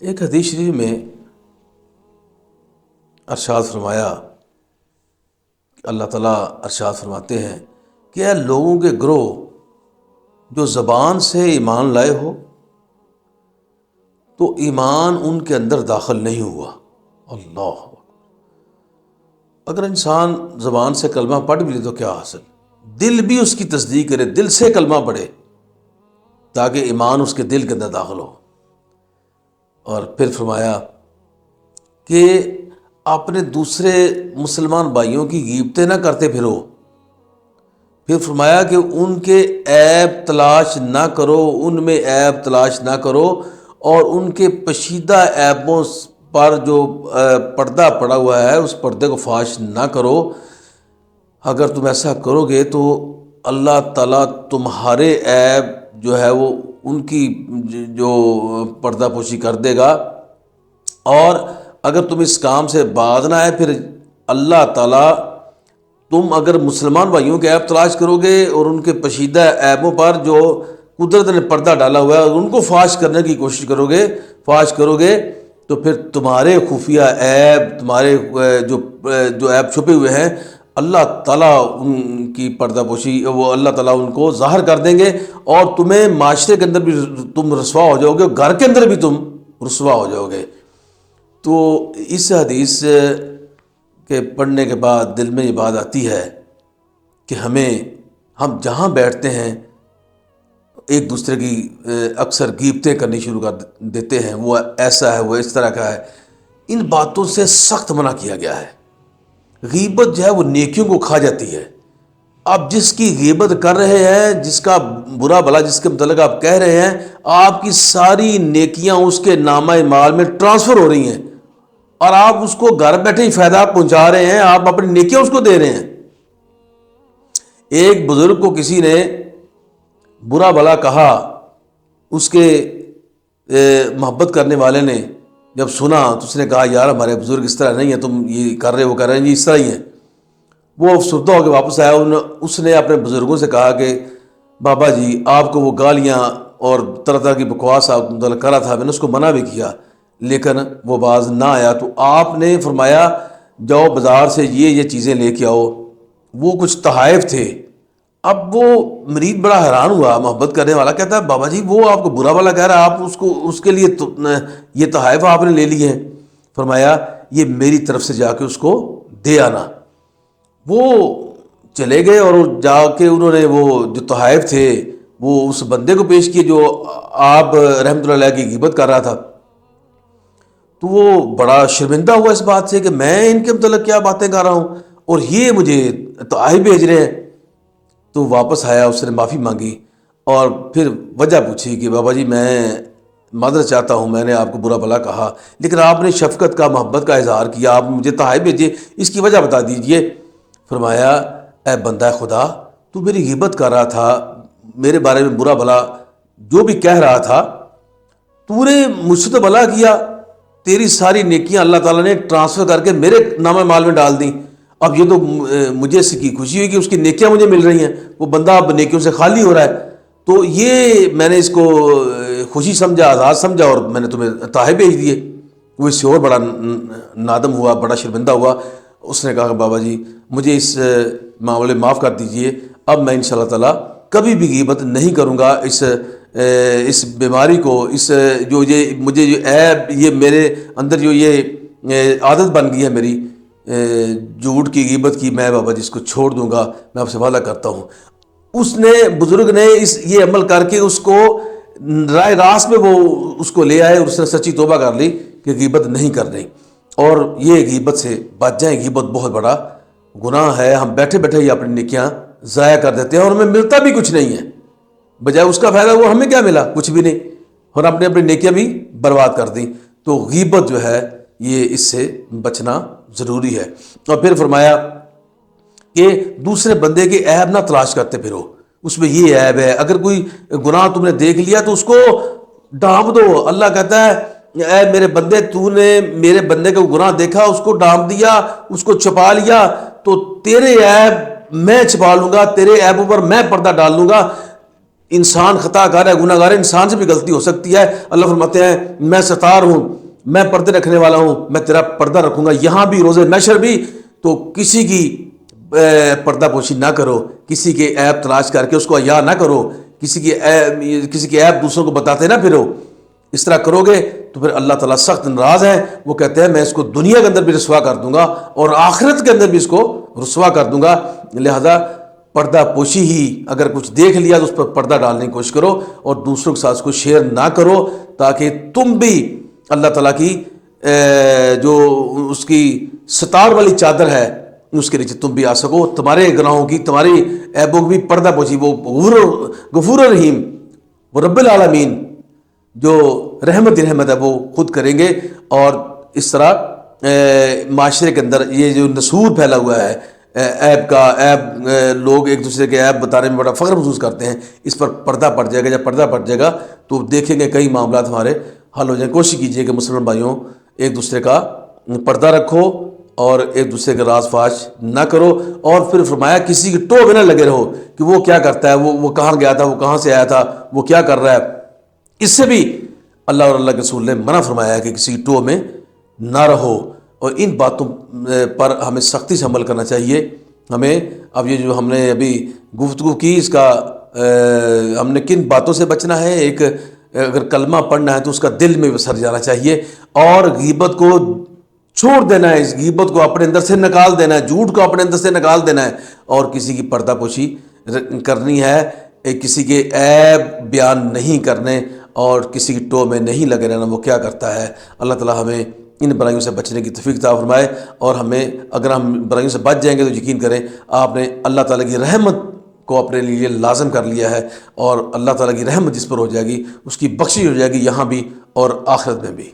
ایک حدیث شریف میں ارشاد فرمایا، اللہ تعالیٰ ارشاد فرماتے ہیں کہ اے لوگوں کے گروہ جو زبان سے ایمان لائے ہو تو ایمان ان کے اندر داخل نہیں ہوا۔ اللہ، اگر انسان زبان سے کلمہ پڑھ بھی لے تو کیا حاصل، دل بھی اس کی تصدیق کرے، دل سے کلمہ پڑھے تاکہ ایمان اس کے دل کے اندر داخل ہو۔ اور پھر فرمایا کہ اپنے دوسرے مسلمان بھائیوں کی غیبتیں نہ کرتے پھرو۔ پھر فرمایا کہ ان کے عیب تلاش نہ کرو، ان میں عیب تلاش نہ کرو، اور ان کے پشیدہ عیبوں پر جو پردہ پڑا ہوا ہے اس پردے کو فاش نہ کرو۔ اگر تم ایسا کرو گے تو اللہ تعالیٰ تمہارے عیب جو ہے وہ ان کی جو پردہ پوشی کر دے گا، اور اگر تم اس کام سے باز نہ آئے پھر اللہ تعالیٰ، تم اگر مسلمان بھائیوں کے عیب تلاش کرو گے اور ان کے پشیدہ عیبوں پر جو قدرت نے پردہ ڈالا ہوا ہے اور ان کو فاش کرنے کی کوشش فاش کرو گے تو پھر تمہارے خفیہ عیب، تمہارے جو عیب چھپے ہوئے ہیں، اللہ تعالیٰ ان کی پردہ پوشی، وہ اللہ تعالیٰ ان کو ظاہر کر دیں گے، اور تمہیں معاشرے کے اندر بھی تم رسوا ہو جاؤ گے، گھر کے اندر بھی تم رسوا ہو جاؤ گے۔ تو اس حدیث کے پڑھنے کے بعد دل میں یہ بات آتی ہے کہ ہم جہاں بیٹھتے ہیں ایک دوسرے کی اکثر غیبتیں کرنی شروع کر دیتے ہیں، وہ ایسا ہے، وہ اس طرح کا ہے۔ ان باتوں سے سخت منع کیا گیا ہے۔ غیبت جو ہے وہ نیکیوں کو کھا جاتی ہے۔ آپ جس کی غیبت کر رہے ہیں، جس کا برا بھلا جس کے متعلق آپ کہہ رہے ہیں، آپ کی ساری نیکیاں اس کے نامہ اعمال میں ٹرانسفر ہو رہی ہیں، اور آپ اس کو گھر بیٹھے ہی فائدہ پہنچا رہے ہیں، آپ اپنی نیکیاں اس کو دے رہے ہیں۔ ایک بزرگ کو کسی نے برا بھلا کہا، اس کے محبت کرنے والے نے جب سنا تو اس نے کہا یار ہمارے بزرگ اس طرح نہیں ہیں، تم یہ کر رہے وہ کر رہے ہیں، یہ اس طرح ہی ہیں۔ وہ افسردہ ہو کے واپس آیا، اس نے اپنے بزرگوں سے کہا کہ بابا جی آپ کو وہ گالیاں اور طرح طرح کی بکواس آپ متعلق کر رہا تھا، میں نے اس کو منع بھی کیا لیکن وہ باز نہ آیا، تو آپ نے فرمایا جاؤ بازار سے یہ چیزیں لے کے آؤ۔ وہ کچھ تحائف تھے۔ اب وہ مرید بڑا حیران ہوا، محبت کرنے والا کہتا ہے بابا جی وہ آپ کو برا بھلا کہہ رہا ہے، آپ اس کے لیے یہ تحائف آپ نے لے لیے ہیں۔ فرمایا یہ میری طرف سے جا کے اس کو دے آنا۔ وہ چلے گئے اور جا کے انہوں نے وہ جو تحائف تھے وہ اس بندے کو پیش کیے جو آپ رحمۃ اللہ علیہ کی غیبت کر رہا تھا۔ تو وہ بڑا شرمندہ ہوا اس بات سے کہ میں ان کے متعلق کیا باتیں کر رہا ہوں اور یہ مجھے تحائف بھیج رہے ہیں۔ تو واپس آیا، اس نے معافی مانگی اور پھر وجہ پوچھی کہ بابا جی میں معذرت چاہتا ہوں، میں نے آپ کو برا بھلا کہا لیکن آپ نے شفقت کا، محبت کا اظہار کیا، آپ مجھے تحائف بھیجے، اس کی وجہ بتا دیجئے۔ فرمایا اے بندہ خدا، تو میری غیبت کر رہا تھا، میرے بارے میں برا بھلا جو بھی کہہ رہا تھا، تو نے مجھ سے تو بھلا کیا، تیری ساری نیکیاں اللہ تعالیٰ نے ٹرانسفر کر کے میرے نامہ مال میں ڈال دیں۔ اب یہ تو مجھے اس کی خوشی ہوئی کہ اس کی نیکیاں مجھے مل رہی ہیں، وہ بندہ اب نیکیوں سے خالی ہو رہا ہے، تو یہ میں نے اس کو خوشی سمجھا، آزاد سمجھا، اور میں نے تمہیں تحائف بھیج دیے۔ وہ اس سے اور بڑا نادم ہوا، بڑا شرمندہ ہوا۔ اس نے کہا کہ بابا جی مجھے اس معاملے معاف کر دیجئے، اب میں انشاءاللہ تعالیٰ کبھی بھی غیبت نہیں کروں گا۔ اس بیماری کو، جو یہ مجھے جو عیب، یہ میرے اندر جو یہ عادت بن گئی ہے میری جھوٹ کی، غیبت کی، میں بابا جی اس کو چھوڑ دوں گا، میں آپ سے وعدہ کرتا ہوں۔ اس نے بزرگ نے یہ عمل کر کے اس کو رائے راست میں وہ اس کو لے آئے اور اس نے سچی توبہ کر لی کہ غیبت نہیں کرنی، اور یہ غیبت سے بچ جائیں۔ غیبت بہت بڑا گناہ ہے، ہم بیٹھے بیٹھے ہی اپنی نیکیاں ضائع کر دیتے ہیں اور ہمیں ملتا بھی کچھ نہیں ہے، بجائے اس کا فائدہ وہ ہمیں کیا ملا، کچھ بھی نہیں، اور ہم نے اپنی نیکیاں بھی برباد کر دیں۔ تو غیبت جو ہے یہ اس سے بچنا ضروری ہے۔ اور پھر فرمایا کہ دوسرے بندے کے عیب نہ تلاش کرتے پھرو، اس میں یہ عیب ہے، اگر کوئی گناہ تم نے دیکھ لیا تو اس کو ڈانپ دو۔ اللہ کہتا ہے اے میرے بندے، تو نے میرے بندے کا گناہ دیکھا، اس کو ڈانپ دیا، اس کو چھپا لیا، تو تیرے عیب میں چھپا لوں گا، تیرے عیبوں پر میں پردہ ڈال لوں گا۔ انسان خطا کار ہے، گناہ گار ہے، انسان سے بھی غلطی ہو سکتی ہے۔ اللہ فرماتے ہیں میں ستار ہوں، میں پردے رکھنے والا ہوں، میں تیرا پردہ رکھوں گا یہاں بھی روز محشر بھی۔ تو کسی کی پردہ پوشی نہ کرو، کسی کے عیب تلاش کر کے اس کو عیاں نہ کرو، کسی کے عیب دوسروں کو بتاتے نہ پھرو۔ اس طرح کرو گے تو پھر اللہ تعالیٰ سخت ناراض ہے۔ وہ کہتے ہیں میں اس کو دنیا کے اندر بھی رسوا کر دوں گا اور آخرت کے اندر بھی اس کو رسوا کر دوں گا۔ لہذا پردہ پوشی ہی، اگر کچھ دیکھ لیا تو اس پر پردہ ڈالنے کی کوشش کرو اور دوسروں کے ساتھ اس کو شیئر نہ کرو، تاکہ تم بھی اللہ تعالیٰ کی جو اس کی ستار والی چادر ہے اس کے نیچے تم بھی آ سکو، تمہارے گناہوں کی، تمہاری عیبوں کی بھی پردہ پوشی۔ وہ غفور الرحیم، وہ رب العالمین جو رحمت ہے وہ خود کریں گے۔ اور اس طرح معاشرے کے اندر یہ جو نسور پھیلا ہوا ہے عیب کا، لوگ ایک دوسرے کے عیب بتانے میں بڑا فخر محسوس کرتے ہیں، اس پر پردہ پڑ جائے گا۔ جب پردہ پڑ جائے گا تو دیکھیں گے کئی معاملات ہمارے حل ہو جائیں۔ کوشش کیجئے کہ مسلمان بھائیوں ایک دوسرے کا پردہ رکھو اور ایک دوسرے کے راز فاش نہ کرو۔ اور پھر فرمایا کسی کی ٹو میں نہ لگے رہو کہ وہ کیا کرتا ہے، وہ کہاں گیا تھا، وہ کہاں سے آیا تھا، وہ کیا کر رہا ہے۔ اس سے بھی اللہ اور اللہ کے رسول نے منع فرمایا ہے کہ کسی کی ٹو میں نہ رہو۔ اور ان باتوں پر ہمیں سختی سے عمل کرنا چاہیے۔ ہمیں اب یہ جو ہم نے ابھی گفتگو کی، اس کا ہم نے کن باتوں سے بچنا ہے؟ ایک اگر کلمہ پڑھنا ہے تو اس کا دل میں بسر جانا چاہیے، اور غیبت کو چھوڑ دینا ہے، اس غیبت کو اپنے اندر سے نکال دینا ہے، جھوٹ کو اپنے اندر سے نکال دینا ہے، اور کسی کی پردہ پوشی کرنی ہے، کسی کے عیب بیان نہیں کرنے اور کسی کی ٹو میں نہیں لگے رہنا وہ کیا کرتا ہے۔ اللہ تعالیٰ ہمیں ان برائیوں سے بچنے کی توفیق عطا فرمائے، اور ہمیں اگر ہم برائیوں سے بچ جائیں گے تو یقین کریں آپ نے اللہ تعالیٰ کی رحمت کو اپنے لیے لازم کر لیا ہے، اور اللہ تعالیٰ کی رحمت جس پر ہو جائے گی اس کی بخشش ہو جائے گی یہاں بھی اور آخرت میں بھی۔